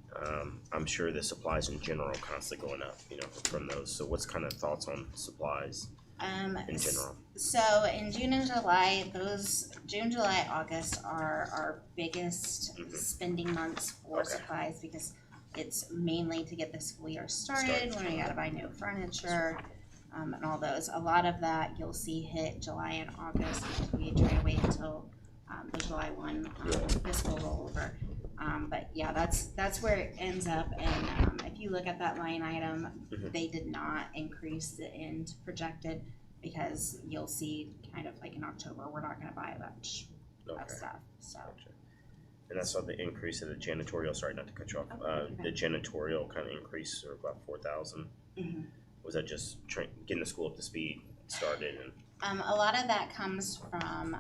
I'm sure the supplies in general are constantly going up, from those. So what's kind of thoughts on supplies in general? So in June and July, June, July, August are our biggest spending months for Okay. supplies because it's mainly to get the school year started when we gotta buy new furniture and all those. A lot of that you'll see hit July and August because we try to wait until the July 1 fiscal rollover. But yeah, that's where it ends up. And if you look at that line item, they did not increase the end projected because you'll see kind of like in October, we're not going to buy a bunch of stuff. So. Gotcha. And I saw the increase in the janitorial. Sorry, not to cut you off. The janitorial kind of increase of about 4,000. Was that just getting the school up to speed, started, and? A lot of that comes from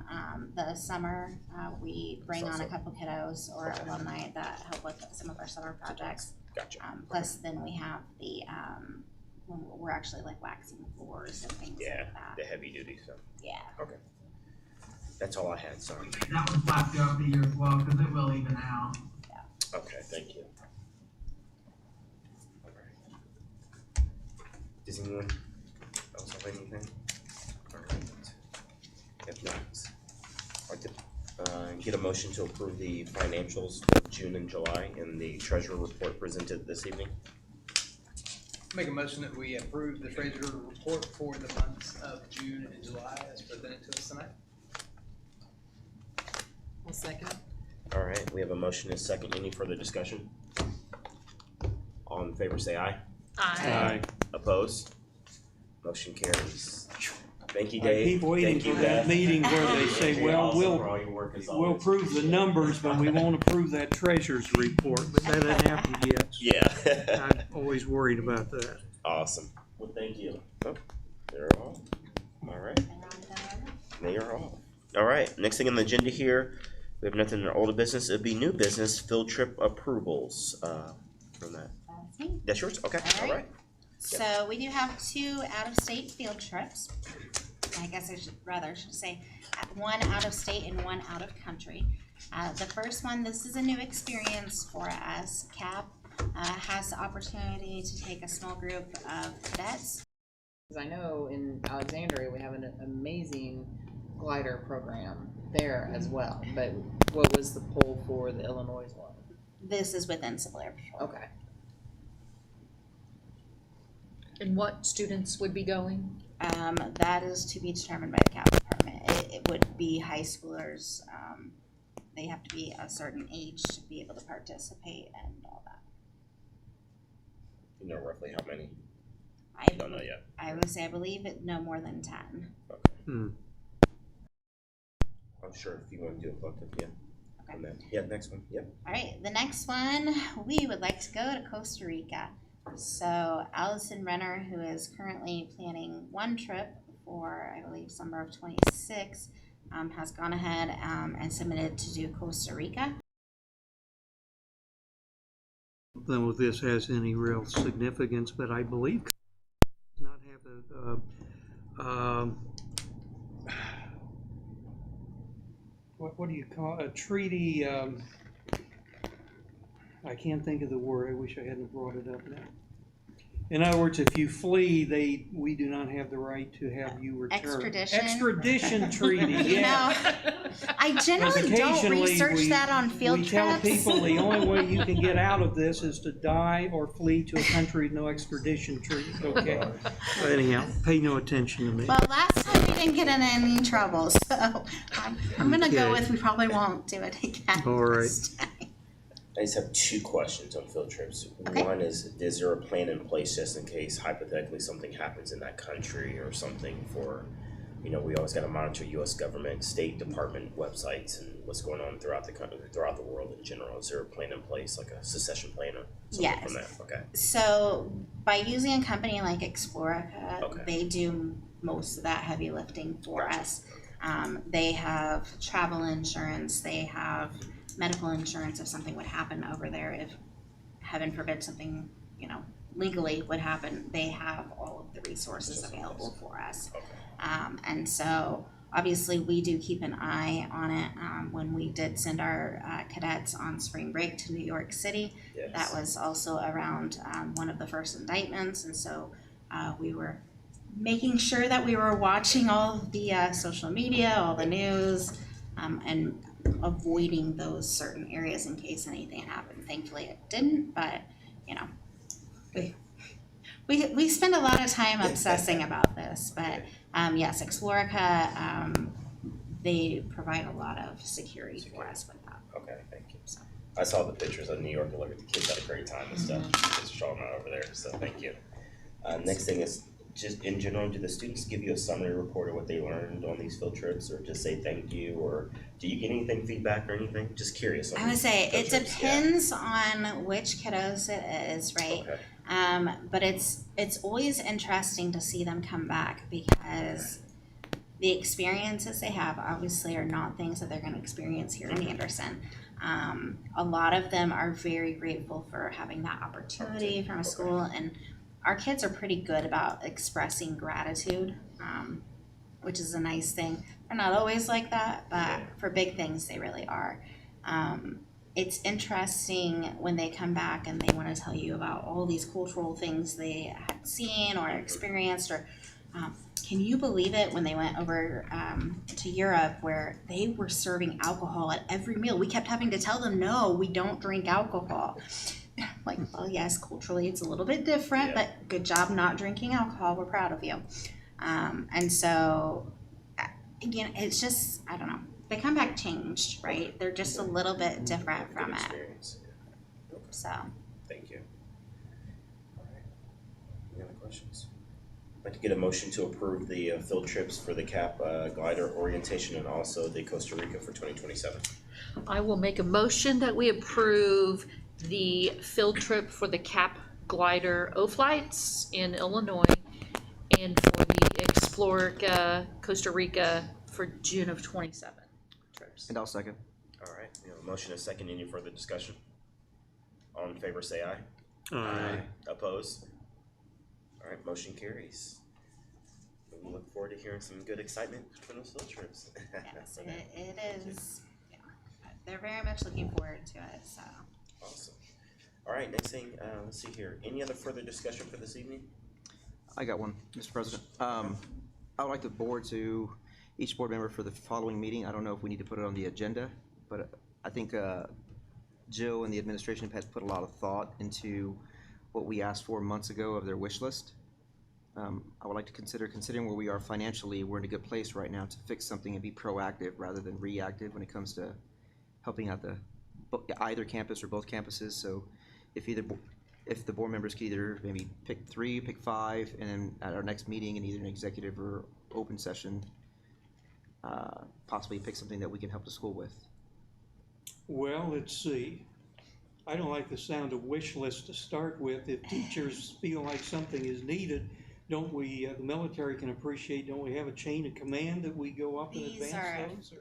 the summer. We bring on a couple kiddos or alumni that help with some of our summer projects. Gotcha. Plus, then we have the when we're actually like waxing floors and things like that. The heavy duty stuff. Yeah. Okay. That's all I had. Sorry. That was flat throughout the year as well, because it will even out. Okay. Thank you. All right. Does anyone else have anything? All right. If not, I'd like to get a motion to approve the financials for June and July and the treasurer report presented this evening. Make a motion that we approve the treasurer report for the months of June and July as presented to us tonight. I'll second. All right, we have a motion and a second. Any further discussion? All in favor say aye. Aye. Opposed? Motion carries. Thank you, I Dave. keep waiting Thank you, for that Beth. meeting where they say, You're well, awesome we'll for all your work as We'll always. approve the numbers, but we won't approve that treasurer's report, but that hasn't happened yet. Yeah. I'm always worried about that. Awesome. Well, thank you. Oh, they're all. All right. They are all. All right. Next thing on the agenda here, we have nothing in our older business. It'd be new business, field trip approvals. From that. That's me. That's yours? Okay. All right. So we do have 2 out-of-state field trips. I guess I should say one out of state and one out of country. The first one, this is a new experience for us. CAP has the opportunity to take a small group of cadets. Because I know in Alexandria we have an amazing glider program there as well. But what was the poll for the Illinois one? This is within Civil Air Patrol. Okay. And what students would be going? That is to be determined by the CAP department. It would be high schoolers. They have to be a certain age to be able to participate and all that. You know roughly how many? I Don't know yet. I would say I believe it no more than 10. Okay. Hmm. I'm sure if you want to do it, both of you. And then, yeah, next one, yep. All right, the next one, we would like to go to Costa Rica. So Allison Renner, who is currently planning one trip for, I believe, summer of 26, has gone ahead and submitted to do Costa Rica. Then if this has any real significance, but I believe does not have what do you call a treaty? I can't think of the word. I wish I hadn't brought it up now. In other words, if you flee, we do not have the right to have you return. Extradition treaty, yeah. I generally don't research that on field trips. We tell people the only way you can get out of this is to die or flee to a country with no extradition treaty, okay? Anyhow, pay no attention to me. Well, last time we didn't get in any trouble, so I'm gonna go with we probably won't do it again. All right. This time. I just have two questions on field trips. Okay. One is there a plan in place just in case hypothetically something happens in that country or something for, we always gotta monitor US government, State Department websites and what's going on throughout the country, throughout the world in general. Is there a plan in place, like a secession plan or something from that? Okay. So by using a company like Explorica, Okay. they do most of that heavy lifting for Gotcha. us. They have travel insurance, they have medical insurance if something would happen over there, if heaven forbid something, legally would happen, they have all of the resources available for us. Okay. And so obviously we do keep an eye on it. When we did send our cadets on spring break to New York City, Yes. that was also around one of the first indictments. And so we were making sure that we were watching all of the social media, all the news, and avoiding those certain areas in case anything happened. Thankfully it didn't, but we spend a lot of time obsessing about this. But yes, Explorica, they provide a lot of security for us with that. Okay, thank you. So. I saw the pictures of New York. Look at the kids had a great time and stuff. It's showing out over there, so thank you. Next thing is, just in general, do the students give you a summary report of what they learned on these field trips, or just say thank you, or do you get anything feedback or anything? Just curious. I would say it trips, depends on which kiddos it is, right? Okay. But it's always interesting to see them come back because the experiences they have obviously are not things that they're going to experience here in Anderson. A lot of them are very grateful for having that opportunity from a school, and our kids are pretty good about expressing gratitude, which is a nice thing. They're not always like that, but for big things they really are. It's interesting when they come back and they want to tell you about all these cultural things they had seen or experienced, or can you believe it when they went over to Europe where they were serving alcohol at every meal? We kept having to tell them, no, we don't drink alcohol. Like, well, yes, culturally it's a little bit different, but good job not drinking alcohol. We're proud of you. And so, again, it's just, I don't know. They come back changed, right? They're just a little bit different from it. Experience. Okay. So. Thank you. All right. Any other questions? I'd like to get a motion to approve the field trips for the CAP glider orientation and also the Costa Rica for 2027. I will make a motion that we approve the field trip for the CAP glider O-flights in Illinois and for the Explorica Costa Rica for June of 27 trips. And I'll second. All right, we have a motion and a second. Any further discussion? All in favor say aye. Aye. Opposed? All right, motion carries. We look forward to hearing some good excitement from those field trips. Yes, it is. Yeah, they're very much looking forward to it. So. Awesome. All right, next thing, let's see here. Any other further discussion for this evening? I got one, Mr. President. I would like the board to, each board member for the following meeting, I don't know if we need to put it on the agenda, but I think Jill and the administration have put a lot of thought into what we asked for months ago of their wish list. I would like to considering where we are financially, we're in a good place right now to fix something and be proactive rather than reactive when it comes to helping out either campus or both campuses. So if the board members could either maybe pick 3, pick 5, and then at our next meeting in either an executive or open session, possibly pick something that we can help the school with. Well, let's see. I don't like the sound of wish list to start with. If teachers feel like something is needed, don't we, the military can appreciate, don't we have a chain of command that we go up and These are, advance those?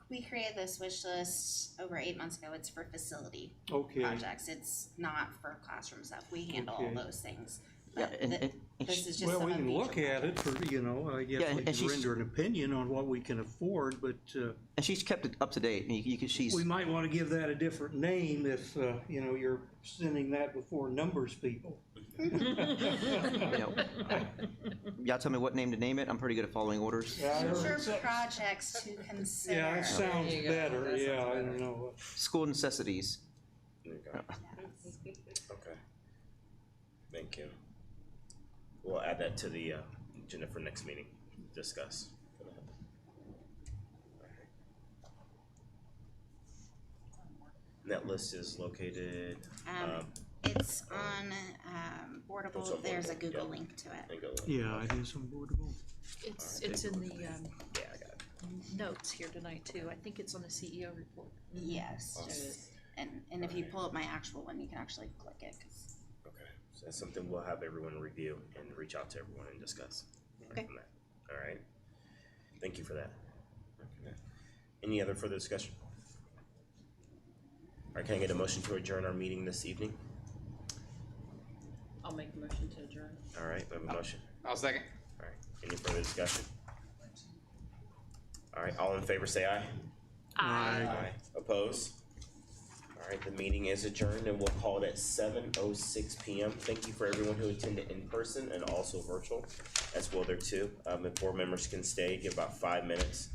we created this wish list over 8 months ago. It's for facility Okay, projects. It's not for classroom stuff. We handle all Okay. those things. Yeah, But and this is just well, some we of can the look future at it projects. for, you know, I Yeah, guess we and can she's- render an opinion on what we can afford, but, and she's kept it up to date, and you can, she's, we might want to give that a different name if, you know, you're sending that before numbers people. you know, y'all tell me what name to name it, I'm pretty good at following orders. Yeah, I heard Future some- projects to consider. Yeah, that sounds There you go. better, That sounds yeah, I better. don't know. School necessities. There you go. Yes. Okay. Thank you. We'll add that to the agenda for next meeting, discuss. And that list is located, It's on Boardable. It's on There's a Boardable, Google yeah. link to it. and go. Yeah, it is unboardable. It's in the Yeah, I got it. notes here tonight too. I think it's on the CEO report. Yes. Awesome. And if you pull up my actual one, you can actually click it. 'Cause Okay, so that's something we'll have everyone review and reach out to everyone and discuss. Okay. From that. All right. Thank you for that. Okay. Any other further discussion? All right, can I get a motion to adjourn our meeting this evening? I'll make a motion to adjourn. All right, we have a motion. I'll second. All right, any further discussion? All right, all in favor say aye. Aye. Oppose? All right, the meeting is adjourned and we'll call it at 7:06 PM. Thank you for everyone who attended in person and also virtual as well there too. If board members can stay, give about 5 minutes